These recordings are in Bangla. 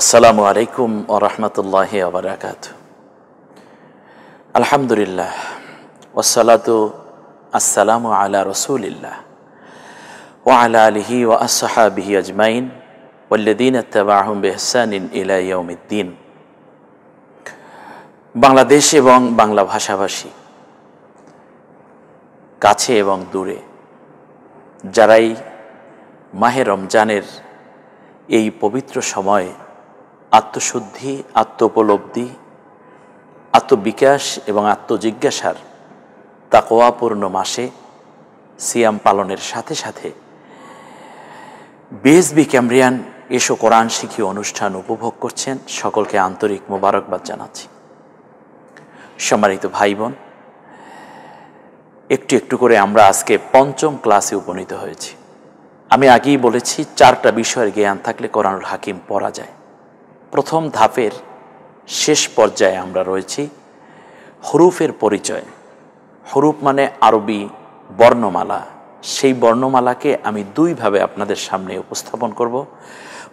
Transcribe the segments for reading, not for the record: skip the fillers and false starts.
আসসালামু আলাইকুম ওয়া রাহমাতুল্লাহি ওয়া বারাকাতুহু। আলহামদুলিল্লাহ ওয়াসসালাতু আসসালামু আলা রাসূলিল্লাহ ওয়া আলা আলিহি ওয়া আসহাবিহি আজমাইন ওয়াল্লাযীনা ইত্তাবা'হুম বিইহসানিন ইলা ইয়াউমিদ্দিন। বাংলাদেশ এবং বাংলা ভাষাভাষী কাছে এবং দূরে যারাই মাহে রমজানের এই পবিত্র সময়ে আত্মশুদ্ধি, আত্মোপলব্ধি, আত্মবিকাশ এবং আত্মজিজ্ঞাসার তাকওয়াপূর্ণ মাসে সিয়াম পালনের সাথে সাথে বিএসবি ক্যামব্রিয়ান এসো কোরআন শিখি অনুষ্ঠান উপভোগ করছেন, সকলকে আন্তরিক মোবারকবাদ জানাচ্ছি। সম্মানিত ভাই বোন, একটু একটু করে আমরা আজকে পঞ্চম ক্লাসে উপনীত হয়েছি। আমি আগেই বলেছি, 4টা বিষয়ের জ্ঞান থাকলে কোরআনুল হাকিম পড়া যায়। প্রথম ধাপের শেষ পর্যায়ে আমরা রয়েছি হরুফের পরিচয়। হরুফ মানে আরবি বর্ণমালা। সেই বর্ণমালাকে আমি দুইভাবে আপনাদের সামনে উপস্থাপন করব।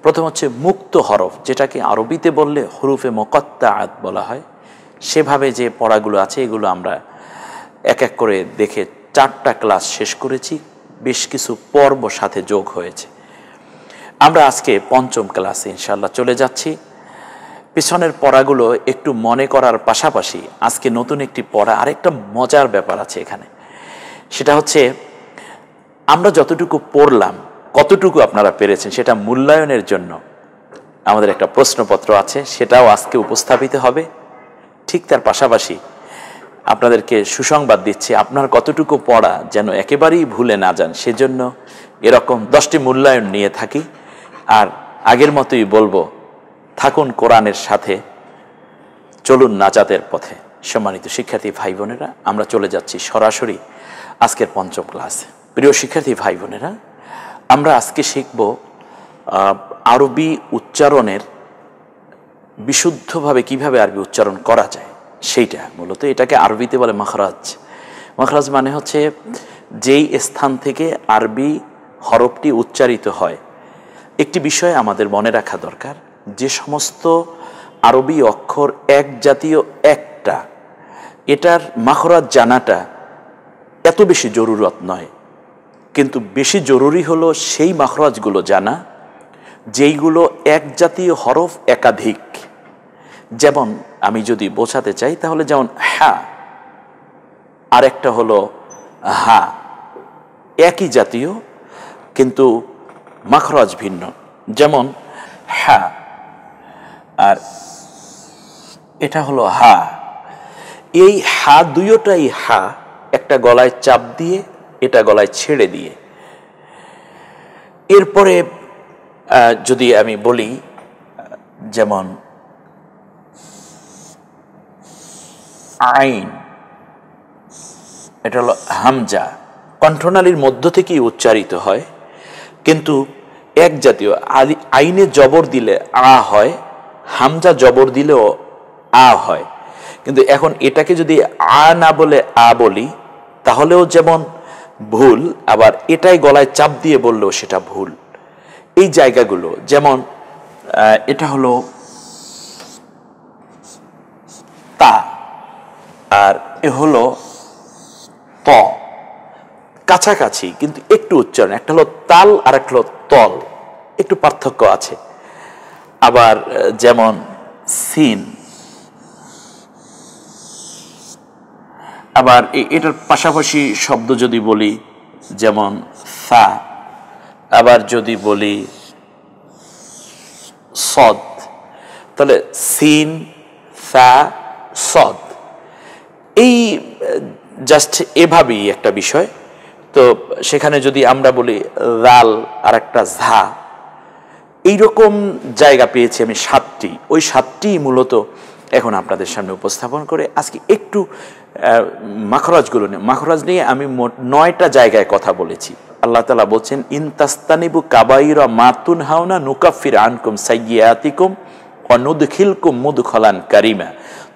প্রথম হচ্ছে মুক্ত হরফ, যেটাকে আরবিতে বললে হরুফে মুকাত্তাআত বলা হয়। সেভাবে যে পড়াগুলো আছে এগুলো আমরা এক এক করে দেখে 4টা ক্লাস শেষ করেছি, বেশ কিছু পর্ব সাথে যোগ হয়েছে। আমরা আজকে পঞ্চম ক্লাসে ইনশাআল্লাহ চলে যাচ্ছি। পিছনের পড়াগুলো একটু মনে করার পাশাপাশি আজকে নতুন একটি পড়া, আরেকটা মজার ব্যাপার আছে এখানে। সেটা হচ্ছে আমরা যতটুকু পড়লাম কতটুকু আপনারা পেরেছেন সেটা মূল্যায়নের জন্য আমাদের একটা প্রশ্নপত্র আছে, সেটাও আজকে উপস্থাপিত হবে। ঠিক তার পাশাপাশি আপনাদেরকে সুসংবাদ দিচ্ছি, আপনার কতটুকু পড়া যেন একেবারেই ভুলে না যান, সেজন্য এরকম 10টি মূল্যায়ন নিয়ে থাকি। আর আগের মতোই বলবো, থাকুন কোরআনের সাথে, চলুন নাজাতের পথে। সম্মানিত শিক্ষার্থী ভাই বোনেরা, আমরা চলে যাচ্ছি সরাসরি আজকের পঞ্চম ক্লাসে। প্রিয় শিক্ষার্থী ভাই বোনেরা, আমরা আজকে শিখব আরবি উচ্চারণের বিশুদ্ধভাবে কিভাবে আরবি উচ্চারণ করা যায় সেইটা। মূলত এটাকে আরবিতে বলে মাখরাজ। মাখরাজ মানে হচ্ছে যেই স্থান থেকে আরবি হরফটি উচ্চারিত হয়। একটি বিষয় আমাদের মনে রাখা দরকার, যে সমস্ত আরবি অক্ষর এক জাতীয় একটা, এটার মাখরাজ জানাটা এত বেশি জরুরত নয়, কিন্তু বেশি জরুরি হলো সেই মাখরাজগুলো জানা যেইগুলো এক জাতীয় হরফ একাধিক। যেমন আমি যদি বোঝাতে চাই তাহলে যেমন হা আর একটা হলো হা, একই জাতীয় কিন্তু মাখরাজ ভিন্ন। যেমন হা আর এটা হলো হা, এই হা দুইটাই হা, একটা গলায় চাপ দিয়ে এটা গলায় ছেড়ে দিয়ে। এরপরে যদি আমি বলি, যেমন আইন, এটা হলো হামজা, কণ্ঠনালীর মধ্য থেকেই উচ্চারিত হয়, কিন্তু এক জাতীয়। আইনে জবর দিলে আ হয়, হামজা জবর দিলেও আ হয়। কিন্তু এখন এটাকে যদি আ না বলে আ বলি তাহলেও যেমন ভুল, আবার এটাই গলায় চাপ দিয়ে বললেও সেটা ভুল। এই জায়গাগুলো, যেমন এটা হলো তা আর এ হলো ত, কাছাকাছি কিন্তু একটু উচ্চারণ, একটা হলো তাল আর একটা হলো তল, একটু পার্থক্য আছে। আবার যেমন সিন, আবার এটার পাশাপাশি শব্দ যদি বলি যেমন সা, আবার যদি বলি সদ, তাহলে সিন সা সদ, এই জাস্ট এভাবেই একটা বিষয়। তো সেখানে যদি আমরা বলি রাল আর একটা ঝা, এইরকম জায়গা পেয়েছি আমি 7টি। ওই 7টি মূলত এখন আপনাদের সামনে উপস্থাপন করে আজকে একটু মাখরাজগুলো নিয়ে, মাখরাজ নিয়ে আমি মোট 9টা জায়গায় কথা বলেছি। আল্লাহ তাআলা বলছেন, ইন তাস্তানিবু কাবাইরা মা তুনহাউনা নুকাফির আনকুম সাইয়্যাতিকুম ওয়া নুদখিলকুম মুদখালান কারীমা।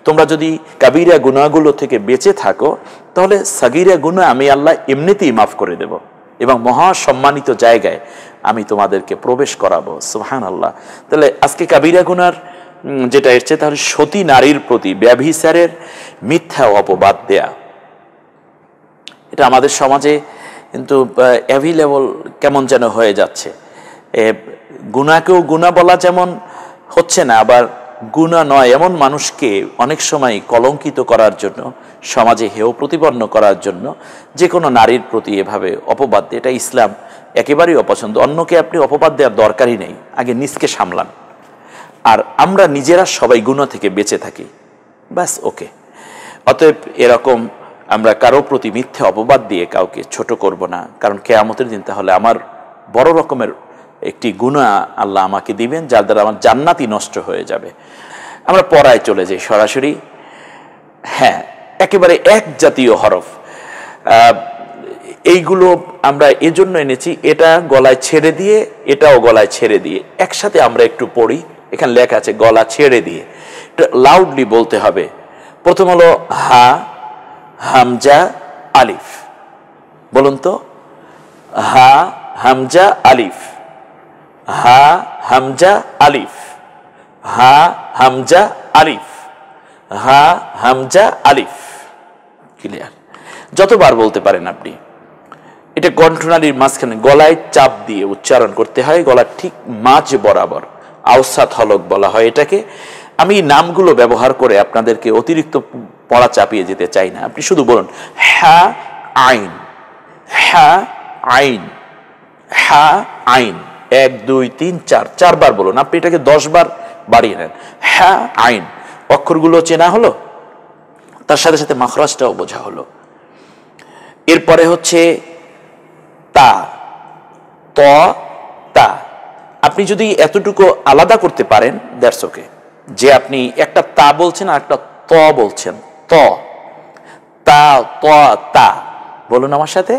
তোমরা যদি কাবিরা গুনাহগুলো থেকে বেঁচে থাকো তাহলে সাগীরা গুনাহ আমি আল্লাহ এমনিতেই মাফ করে দেব। এবং মহা সম্মানিত জায়গায় আমি তোমাদেরকে প্রবেশ করাবো। সুবহানাল্লাহ। তাহলে আজকে কাবিরা গুনার যেটা এসছে, তাহলে সতী নারীর প্রতি ব্যভিচারের মিথ্যা অপবাদ দেয়া, এটা আমাদের সমাজে কিন্তু অ্যাভেলেবল কেমন যেন হয়ে যাচ্ছে। গুনাহকেও গুনাহ বলা যেমন হচ্ছে না, আবার গুনাহ নয় এমন মানুষকে অনেক সময় কলঙ্কিত করার জন্য, সমাজে হেয় প্রতিপন্ন করার জন্য যে কোনো নারীর প্রতি এভাবে অপবাদ দেয়, এটা ইসলাম একেবারেই অপছন্দ। অন্যকে আপনি অপবাদ দেওয়ার দরকারই নেই, আগে নিজকে সামলান। আর আমরা নিজেরা সবাই গুনাহ থেকে বেঁচে থাকি, ব্যাস ওকে। অতএব এরকম আমরা কারো প্রতি মিথ্যে অপবাদ দিয়ে কাউকে ছোট করব না, কারণ কিয়ামতের দিন তাহলে আমার বড় রকমের একটি গুনাহ আল্লাহ আমাকে দিবেন, যার দ্বারা আমার জান্নাতই নষ্ট হয়ে যাবে। আমরা পড়ায় চলে যাই সরাসরি। হ্যাঁ, একেবারে এক জাতীয় হরফ, এইগুলো আমরা এজন্য এনেছি, এটা গলায় ছেড়ে দিয়ে এটাও গলায় ছেড়ে দিয়ে একসাথে আমরা একটু পড়ি। এখানে লেখা আছে গলা ছেড়ে দিয়ে, এটা লাউডলি বলতে হবে। প্রথম হলো হা, হামজা, আলিফ। বলুন তো, হা, হামজা, আলিফ, হা, হামজা, আলিফ, হা, হামজা, আলিফ, হা, হামজা, আলিফ। ক্লিয়ার? যতবার বলতে পারেন আপনি। এটা কণ্ঠনালীর মাঝখানে গলায় চাপ দিয়ে উচ্চারণ করতে হয়, গলার ঠিক মাঝ বরাবর, আওসাত হলক বলা হয় এটাকে। আমি নামগুলো ব্যবহার করে আপনাদেরকে অতিরিক্ত পড়া চাপিয়ে যেতে চাই না। আপনি শুধু বলুন হা আইন, হা আইন, হা আইন, 1 2 3 4, 4 বার বলুন। আপনি এটাকে 10 বার বাড়িয়ে নেন। হা আইন, অক্ষরগুলো চেনা হলো, তার সাথে সাথে মাখরাজটাও বোঝা হলো। এরপরে হচ্ছে তা, ত, তা। আপনি যদি এতটুকু আলাদা করতে পারেন, দ্যাটস ওকে, যে আপনি একটা তা বলছেন আর একটা ত বলছেন। ত, তা, ত, তা। বলুন আমার সাথে,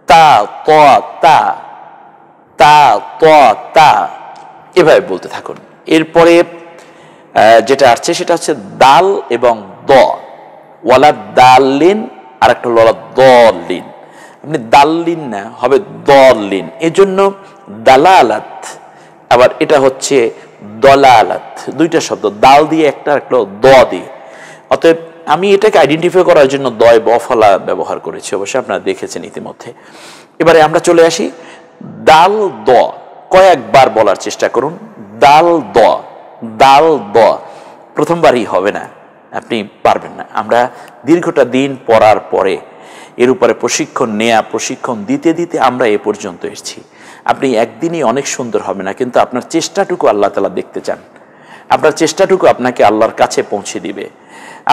তা, ত, তা, তা, ত, তা, এভাবে বলতে থাকুন। এরপরে যেটা আসছে সেটা হচ্ছে দাল এবং দ, ওয়ালা দাল্লিন, আর একটা হলো দলিন। আপনি দাল্লিন না, হবে দলিন, এজন্য দালালাত। আবার এটা হচ্ছে দলালাত, দুইটা শব্দ, দাল দিয়ে একটা, একটা দ দিয়ে। অতএব আমি এটাকে আইডেন্টিফাই করার জন্য দয় বফলা ব্যবহার করেছি, অবশ্যই আপনারা দেখেছেন ইতিমধ্যে। এবারে আমরা চলে আসি দাল দ, কয়েকবার বলার চেষ্টা করুন। দাল দ, দাল দ, প্রথমবারই হবে না, আপনি পারবেন না। আমরা দীর্ঘটা দিন পড়ার পরে এর উপরে প্রশিক্ষণ নেয়া, প্রশিক্ষণ দিতে দিতে আমরা এ পর্যন্ত এসেছি। আপনি একদিনই অনেক সুন্দর হবে না, কিন্তু আপনার চেষ্টাটুকু আল্লাহ তাআলা দেখতে চান। আপনার চেষ্টাটুকু আপনাকে আল্লাহর কাছে পৌঁছে দিবে।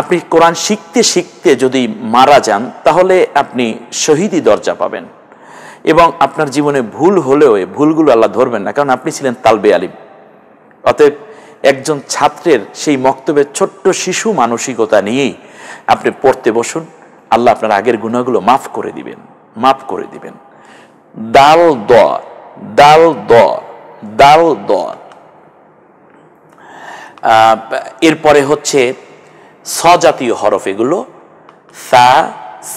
আপনি কোরআন শিখতে শিখতে যদি মারা যান, তাহলে আপনি শহীদি দরজা পাবেন, এবং আপনার জীবনে ভুল হলেও এই ভুলগুলো আল্লাহ ধরবেন না, কারণ আপনি ছিলেন তালবে আলিম। অতএব একজন ছাত্রের সেই মক্তবের ছোট্ট শিশু মানসিকতা নিয়েই আপনি পড়তে বসুন, আল্লাহ আপনার আগের গুনাহগুলো মাফ করে দিবেন, মাফ করে দিবেন। দাল দ, দাল দ, দাল দ। এরপরে হচ্ছে সজাতীয় হরফ, এগুলো সা,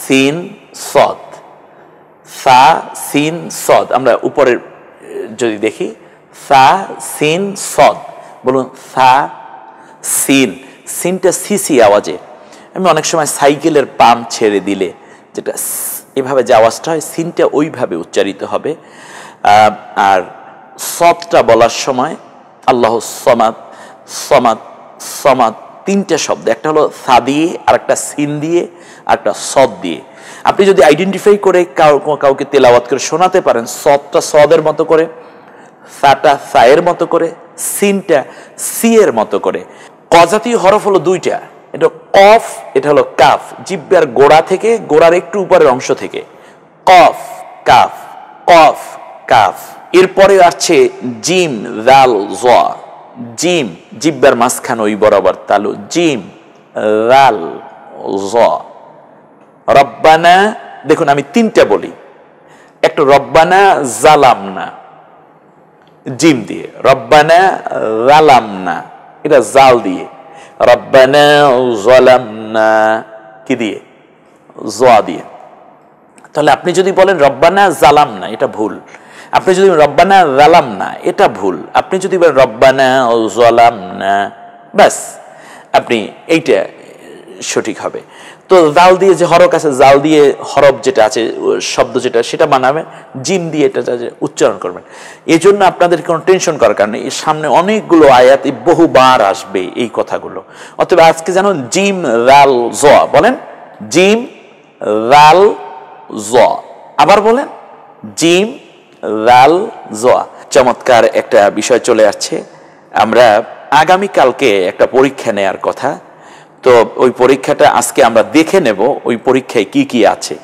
সিন, সদ, সা, সিন, সদ। আমরা উপরের যদি দেখি, সা, সিন, সদ। বলুন সা, সিন, সিনটা সিসি আওয়াজে। আমি অনেক সময় সাইকেলের পাম্প ছেড়ে দিলে যেটা এভাবে যে আওয়াজটা হয়, সিনটা ওইভাবে উচ্চারিত হবে। আর সদটা বলার সময় আল্লাহ সমাদ, সমাদ, সমাদ, তিনটা শব্দ, একটা হলো সা দিয়ে, আর একটা সিন দিয়ে, আর একটা সদ দিয়ে। আপনি যদি আইডেন্টিফাই করে কাউকে তেলাওয়াত করে শোনাতে পারেন, সদটা সদের মতো করে, সাটা সায়ের মতো করে, সিনটা সি এর মতো করে। কজাতীয় হরফ হলো দুইটা, এটা কফ, এটা হলো কাফ। জিহ্বার গোড়া থেকে, গোড়ার একটু উপরের অংশ থেকে, কফ, কাফ, কফ, কাফ। এরপরে আসছে জিম, জাল, জ। জিম, জিহ্বার মাঝখানে ওই বরাবর তালু, জিম, জাল, জ। রব্বানা, দেখুন আমি তিনটা বলি, একটা রব্বানা জালামনা, জিম দিয়ে, রব্বানা জালামনা, এটা জাল দিয়ে, রব্বানা জালামনা কি দিয়ে, জ দিয়ে। তাহলে আপনি যদি বলেন রব্বানা জালাম না, এটা ভুল। আপনি যদি রব্বানা জালাম না, এটা ভুল। আপনি যদি বলেন রব্বানা জালাম না, ব্যাস আপনি এইটা সঠিক হবে। তো জাল দিয়ে যে হরক আছে, জাল দিয়ে হরফ যেটা আছে, শব্দ যেটা, সেটা বানাবেন। জিম দিয়ে এটা উচ্চারণ করবেন। এই জন্য আপনাদের কোনো টেনশন করার কারণে, এর সামনে অনেকগুলো আয়াত বহুবার আসবে এই কথাগুলো। অতএব আজকে জানুন জিম রাল জ বলেন, জিম রাল জ, আবার বলেন জিম রাল জ। চমৎকার একটা বিষয় চলে আসছে। আমরা আগামীকালকে একটা পরীক্ষা নেয়ার কথা, তো ওই পরীক্ষাটা আজকে আমরা দেখে নেব ওই পরীক্ষায় কি কি আছে।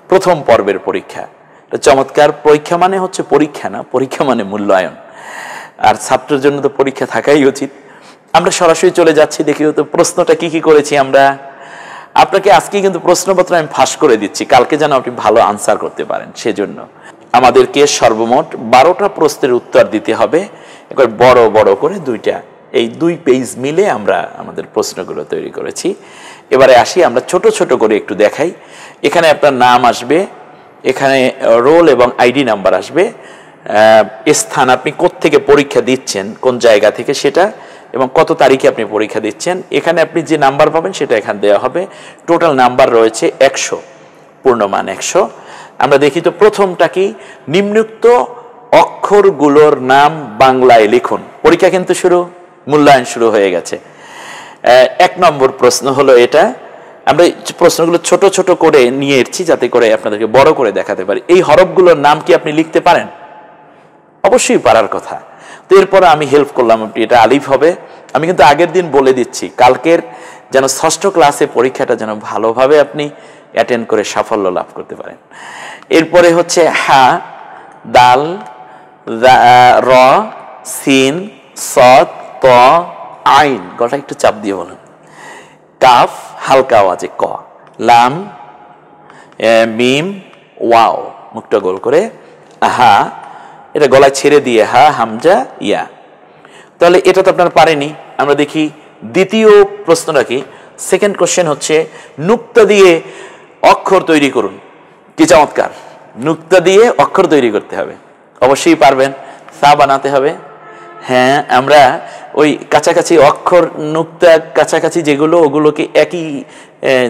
প্রথম পর্বের পরীক্ষা, চমৎকার। পরীক্ষা মানে হচ্ছে পরীক্ষা না, পরীক্ষা মানে মূল্যায়ন। আর ছাত্রের জন্য তো পরীক্ষা থাকাই উচিত। আমরা সরাসরি চলে যাচ্ছি, দেখি তো প্রশ্নটা কি কি করেছি আমরা। আপনাকে আজকে কিন্তু প্রশ্নপত্র আমি ফাঁস করে দিচ্ছি, কালকে যেন আপনি ভালো আনসার করতে পারেন। সেজন্য আমাদেরকে সর্বমোট 12টা প্রশ্নের উত্তর দিতে হবে, একবার বড় বড় করে দুইটা, এই 2 পেজ মিলে আমরা আমাদের প্রশ্নগুলো তৈরি করেছি। এবারে আসি, আমরা ছোট ছোট করে একটু দেখাই। এখানে আপনার নাম আসবে, এখানে রোল এবং আইডি নাম্বার আসবে, স্থান, আপনি কোত্থেকে পরীক্ষা দিচ্ছেন, কোন জায়গা থেকে সেটা, এবং কত তারিখে আপনি পরীক্ষা দিচ্ছেন। এখানে আপনি যে নাম্বার পাবেন সেটা এখানে দেওয়া হবে। টোটাল নাম্বার রয়েছে 100, পূর্ণমান 100। আমরা দেখি তো প্রথমটা কি, নিম্নোক্ত অক্ষরগুলোর নাম বাংলায় লিখুন। পরীক্ষা কিন্তু শুরু, মূল্যায়ন শুরু হয়ে গেছে। 1 নম্বর প্রশ্ন হলো এটা। আমরা প্রশ্নগুলো ছোট ছোট করে নিয়ে এসেছি যাতে করে আপনাদেরকে বড় করে দেখাতে পারি। এই হরফগুলোর নাম কি আপনি লিখতে পারেন? অবশ্যই পারার কথা। তো এরপর আমি হেল্প করলাম, আপনি এটা আলিফ হবে। আমি কিন্তু আগের দিন বলে দিচ্ছি, কালকের যেন 6ষ্ঠ ক্লাসে পরীক্ষাটা যেন ভালোভাবে আপনি অ্যাটেন্ড করে সাফল্য লাভ করতে পারেন। এরপরে হচ্ছে হা, দাল, র, সিন, সদ, ত, আইন, গলা একটু চাপ দিয়ে বলুন। কাফ, হালকা আওয়াজে ক, লাম, মিম, ওয়াও, মুখটা গোল করে, হা, এটা গলায় ছেড়ে দিয়ে হা, হামজা, ইয়া। তাহলে এটা তো আপনারা পারেনি। আমরা দেখি দ্বিতীয় প্রশ্নটা কি। সেকেন্ড কোশ্চেন হচ্ছে নুক্তা দিয়ে অক্ষর তৈরি করুন। কি চমৎকার, নুক্তা দিয়ে অক্ষর তৈরি করতে হবে। অবশ্যই পারবেন। সা বানাতে হবে। হ্যাঁ, আমরা ওই কাছাকাছি অক্ষর, নুক্তা কাছাকাছি যেগুলো, ওগুলোকে একই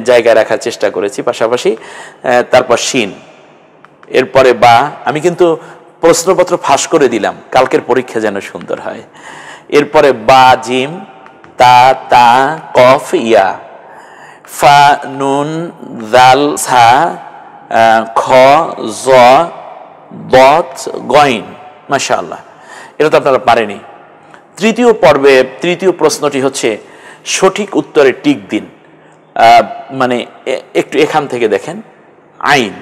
জায়গায় রাখার চেষ্টা করেছি পাশাপাশি। তারপর শিন, এরপরে বা। আমি কিন্তু প্রশ্নপত্র ফাঁস করে দিলাম, কালকের পরীক্ষা যেন সুন্দর হয়। এরপরে বা, জিম, তা, তা, কফ, ইয়া, ফা, নুন, জাল, সা, খ, জ, বত, গইন। মাশাআল্লাহ, এটা তো আপনারা পারেনি। তৃতীয় পর্বে তৃতীয় প্রশ্নটি হচ্ছে সঠিক উত্তরে টিক দিন। মানে একটু এখান থেকে দেখেন, আইন,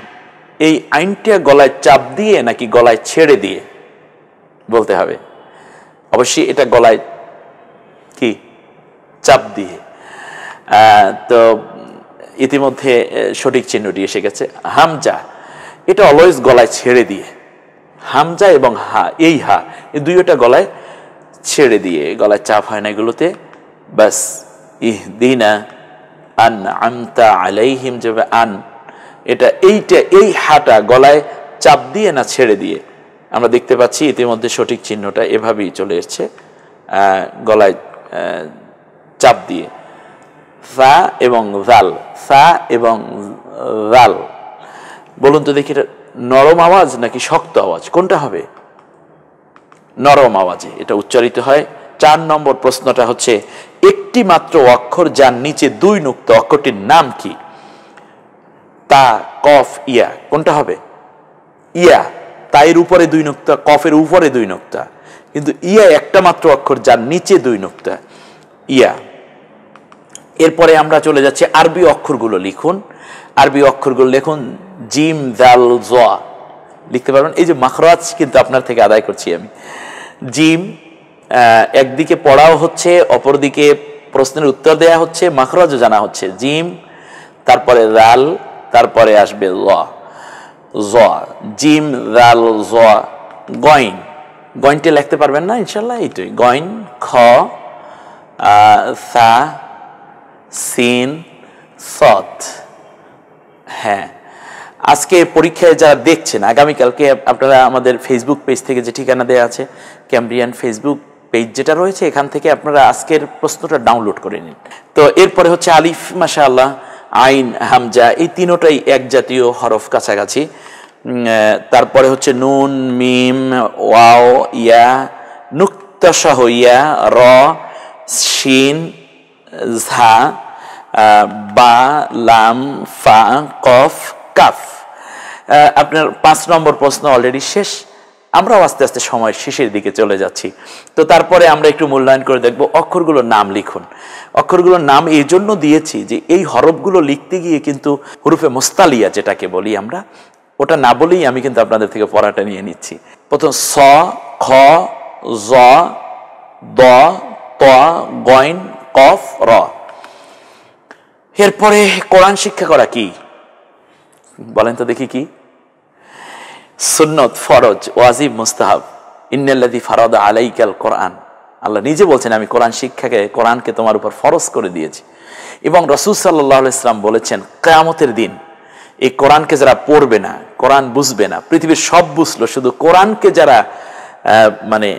এই আইনটা গলায় চাপ দিয়ে নাকি গলায় ছেড়ে দিয়ে বলতে হবে। অবশ্যই এটা গলায় কি চাপ দিয়ে। তো ইতিমধ্যে সঠিক চিহ্নটি এসে গেছে। হামজা, এটা অলওয়েজ গলায় ছেড়ে দিয়ে। হামজা এবং হা, এই হা, এই দুইটা গলায় ছেড়ে দিয়ে, গলায় চাপ হয় না এগুলোতে। বাস, ইহদিনা আন আমতা আলাইহিম, যাবে আন, এটা এইটা, এই হাটা গলায় চাপ দিয়ে না ছেড়ে দিয়ে। আমরা দেখতে পাচ্ছি ইতিমধ্যে সঠিক চিহ্নটা এভাবেই চলে এসছে, গলায় চাপ দিয়ে। সা এবং জাল, সা এবং জাল, বলুন তো দেখি, এটা নরম আওয়াজ নাকি শক্ত আওয়াজ, কোনটা হবে? নরম আওয়াজে এটা উচ্চারিত হয়। 4 নম্বর প্রশ্নটা হচ্ছে একটি মাত্র অক্ষর যার নিচে 2 নুক্তা, অক্ষরটির নাম কি? তা, কফ, ইয়া, কোনটা হবে? ইয়া। তাইয়ের উপরে 2 নুক্তা, কফের উপরে 2 নুক্তা, কিন্তু ইয়া একটা মাত্র অক্ষর যার নিচে 2 নুক্তা, ইয়া। এরপরে আমরা চলে যাচ্ছি, আরবি অক্ষরগুলো লিখুন। আরবি অক্ষরগুলো লিখুন, জিম, জাল, জ, লিখতে পারবেন। এই যে মাখরাজ কিন্তু আপনার থেকে আদায় করছি আমি। জিম একদিকে পড়াও হচ্ছে, অপরদিকে প্রশ্নের উত্তর দেয়া হচ্ছে, মাখরাজও জানা হচ্ছে। জিম, তারপরে জাল, তারপরে আসবে জ, জ, জিম, জাল, জ। গইন, গইনটা লিখতে পারবেন না ইনশাল্লাহ? এইটাই গইন। খ, সা, সিন, সদ। হ্যাঁ, আজকে পরীক্ষায় যারা দেখছেন, আগামীকালকে আপনারা আমাদের ফেসবুক পেজ থেকে যে ঠিকানা দেওয়া আছে, ক্যামব্রিয়ান ফেসবুক পেজ যেটা রয়েছে, এখান থেকে আপনারা আজকের প্রশ্নটা ডাউনলোড করে নিন। তো এরপরে হচ্ছে আলিফ, মাশাআল্লাহ, আইন, হামজা, এই তিনোটাই এক জাতীয় হরফ, কাছাকাছি। তারপরে হচ্ছে নুন, মিম, ওয়াও, ইয়া, নুক্তা সহ ইয়া, র, শিন, ঝা, বা, লাম, ফা, কফ, কাফ। আপনার 5 নম্বর প্রশ্ন অলরেডি শেষ। আমরাও আস্তে আস্তে সময় শেষের দিকে চলে যাচ্ছি। তো তারপরে আমরা একটু মূল্যায়ন করে দেখব। অক্ষরগুলোর নাম লিখুন। অক্ষরগুলোর নাম এই জন্য দিয়েছি যে এই হরফগুলো লিখতে গিয়ে কিন্তু হুরুফে মুস্তালিয়া যেটাকে বলি আমরা, ওটা না বলেই আমি কিন্তু আপনাদের থেকে পড়াটা নিয়ে নিচ্ছি। প্রথম স, খ, জ, দ, ত, গইন, কফ, র। এরপরে কোরআন শিক্ষা করা কি বলেন তো দেখি? কি? সুন্নত, ফরজ, ওয়াজিব, মুস্তাহাব। ইন্নাল্লাযী ফারাদা আলাইকাল কোরআন, আল্লাহ নিজে বলছেন আমি কোরআনকে তোমার উপর ফরজ করে দিয়েছি। এবং রাসূল সাল্লাল্লাহু আলাইহি ওয়াসাল্লাম বলেছেন কিয়ামতের দিন এই কোরআনকে যারা পড়বে না, কোরআন বুঝবে না, পৃথিবীর সব বুঝলো, শুধু কোরআনকে যারা মানে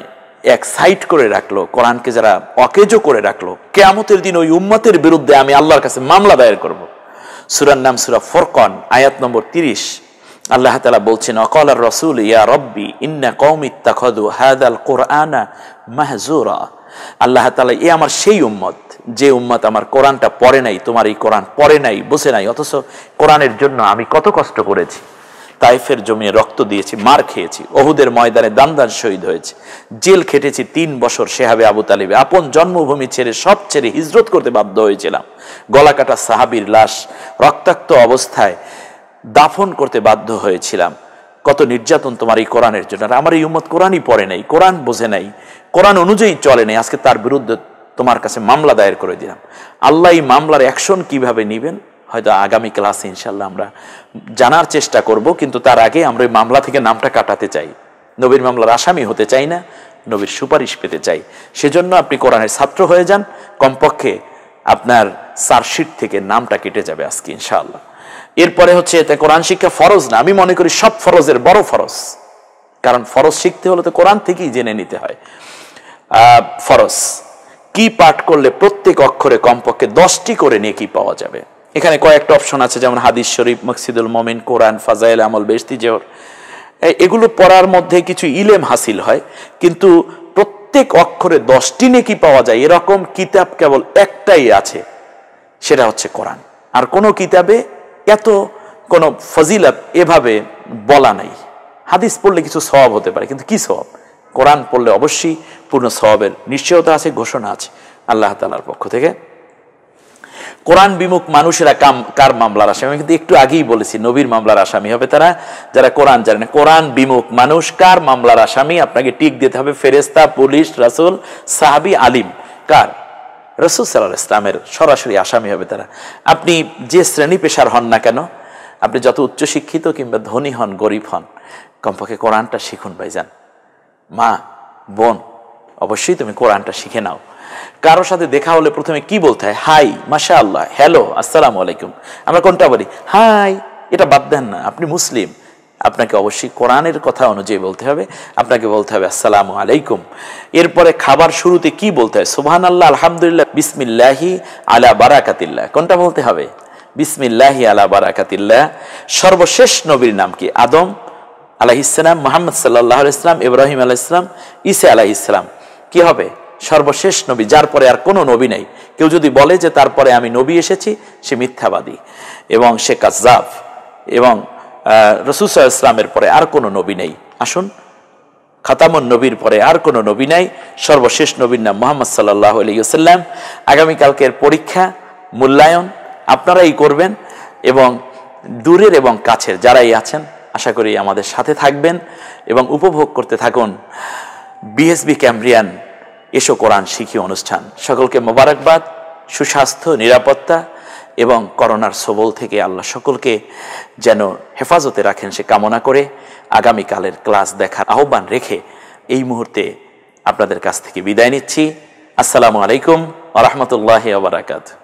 এক সাইড করে রাখলো, কোরআনকে যারা অকেজো করে রাখলো, কিয়ামতের দিন ওই উম্মতের বিরুদ্ধে আমি আল্লাহর কাছে মামলা দায়ের করব। সূরার নাম সূরা ফুরকান, আয়াত নম্বর 30। আল্লাহ তাআলা বলছেন ওয়াকালার রাসূল ইয়া রাব্বি ইন্না কওমি ইত্তাখাযু হাযাল কুরআনা মাহজুরা। আল্লাহ তাআলা এই আমার সেই উম্মত যে উম্মত আমার কোরআনটা পড়ে নাই, তোমার এই কোরআন পড়ে নাই, বুঝে নাই, অথচ কোরআনের জন্য আমি কত কষ্ট করেছি। তাইফের জমিনে রক্ত দিয়েছি, মার খেয়েছি, ওহুদের ময়দানে দান শহীদ হয়েছে, জেল খেটেছি 3 বছর শেহাবে আবু তালিবে, আপন জন্মভূমি ছেড়ে সব ছেড়ে হিজরত করতে বাধ্য হয়েছিলাম, গলা কাটা সাহাবীর লাশ রক্তাক্ত অবস্থায় দাফন করতে বাধ্য হয়েছিলাম। কত নির্যাতন তোমার এই কোরআনের জন্য। আর আমার এই উম্মত কোরআনই পড়ে নাই, কোরআন বোঝে নাই, কোরআন অনুযায়ী চলে নাই, আজকে তার বিরুদ্ধে তোমার কাছে মামলা দায়ের করে দিলাম। আল্লাহ এই মামলার অ্যাকশন কিভাবে নেবেন হয়তো আগামী ক্লাসে ইনশাল্লাহ আমরা জানার চেষ্টা করব, কিন্তু তার আগে আমরা এই মামলা থেকে নামটা কাটাতে চাই। নবীর মামলার আসামি হতে চাই না, নবীর সুপারিশ পেতে চাই। সেজন্য আপনি কোরআনের ছাত্র হয়ে যান, কমপক্ষে আপনার চার্জশিট থেকে নামটা কেটে যাবে আজকে ইনশাআল্লাহ। এরপরে হচ্ছে এতে কোরআন শিক্ষা ফরজ না, আমি মনে করি সব ফরজের বড় ফরজ, কারণ ফরজ শিখতে হলে তো কোরআন থেকেই জেনে নিতে হয়। ফরজ কি পাঠ করলে প্রত্যেক অক্ষরে কমপক্ষে 10টি করে নেকি পাওয়া যাবে। এখানে কয়েকটা অপশন আছে, যেমন হাদিস শরীফ, মকসিদুল মোমিন, কোরআন, ফাজাইল আমল, বেশতি জোহর। এগুলো পড়ার মধ্যে কিছু ইলেম হাসিল হয়, কিন্তু প্রত্যেক অক্ষরে 10টি নেকি পাওয়া যায় এরকম কিতাব কেবল একটাই আছে, সেটা হচ্ছে কোরআন। আর কোনো কিতাবে এত কোনো ফজিলত এভাবে বলা নাই। হাদিস পড়লে কিছু সওয়াব হতে পারে, কিন্তু কি সওয়াব? কোরআন পড়লে অবশ্যই পূর্ণ সওয়াবের নিশ্চয়তা আছে, ঘোষণা আছে আল্লাহ তাআলার পক্ষ থেকে। কোরআন বিমুখ মানুষেরা কার মামলার আসামি? আমি কিন্তু একটু আগেই বলেছি নবীর মামলার আসামি হবে তারা যারা কোরআন জানে না। কোরআন বিমুখ মানুষ কার মামলার আসামি? আপনাকে টিক দিতে হবে, ফেরেশতা, পুলিশ, রাসূল, সাহাবী, আলিম। কার? রাসূল সাল্লাল্লাহু আলাইহি ওয়াসাল্লামের সরাসরি আসামি হবে তারা। আপনি যে শ্রেণী পেশার হন না কেন, আপনি যত উচ্চশিক্ষিত কিংবা ধনী হন, গরিব হন, কমপক্ষে কোরআনটা শিখুন ভাইজান। মা, বোন, অবশ্যই তুমি কোরআনটা শিখে নাও। কারোর সাথে দেখা হলে প্রথমে কি বলতে হয়? হাই, মাশাআল্লাহ, হ্যালো, আসসালামু আলাইকুম। আমরা কোনটা বলি? হাই। এটা বাদ দেন না, আপনি মুসলিম, আপনাকে অবশ্যই কোরআনের কথা অনুযায়ী বলতে হবে। আপনাকে বলতে হবে আসসালামু আলাইকুম। এরপরে খাবার শুরুতে কি বলতে হয়? সুবহানাল্লাহ, আলহামদুলিল্লাহ, বিসমিল্লাহি আলা বারাকাতিল্লাহ। কোনটা বলতে হবে? বিসমিল্লাহি আলা বারাকাতিল্লাহ। সর্বশেষ নবীর নাম কি? আদম আলাইহিস সালাম, মুহাম্মদ সাল্লাল্লাহু আলাইহি ওয়াসাল্লাম, ইব্রাহিম আলাইহিস সালাম, ঈসা আলাইহিস সালাম। কি হবে? সর্বশেষ নবী, যার পরে আর কোনো নবী নাই। কেউ যদি বলে যে তারপরে আমি নবী এসেছি, সে মিথ্যাবাদী এবং সে কাজ্জাব, এবং রাসূল সাল্লাল্লাহু আলাইহি ওয়াসাল্লামের পরে আর কোনো নবী নেই। আসুন, খাতামুন নবীর পরে আর কোনো নবী নাই, সর্বশেষ নবীর নাম মুহাম্মদ সাল্লাল্লাহু আলাইহি ওয়াসাল্লাম। আগামীকালকের পরীক্ষা মূল্যায়ন আপনারাই করবেন, এবং দূরের এবং কাছের যারাই আছেন আশা করি আমাদের সাথে থাকবেন এবং উপভোগ করতে থাকুন বিএসবি ক্যামব্রিয়ান এসো কোরআন শিখি অনুষ্ঠান। সকলকে মোবারকবাদ, সুস্বাস্থ্য, নিরাপত্তা এবং করোনার সবল থেকে আল্লাহ সকলকে যেন হেফাজতে রাখেন সে কামনা করে আগামীকালের ক্লাস দেখার আহ্বান রেখে এই মুহূর্তে আপনাদের কাছ থেকে বিদায় নিচ্ছি। আসসালামু আলাইকুম ওয়া রাহমাতুল্লাহি ওয়া বারাকাতুহু।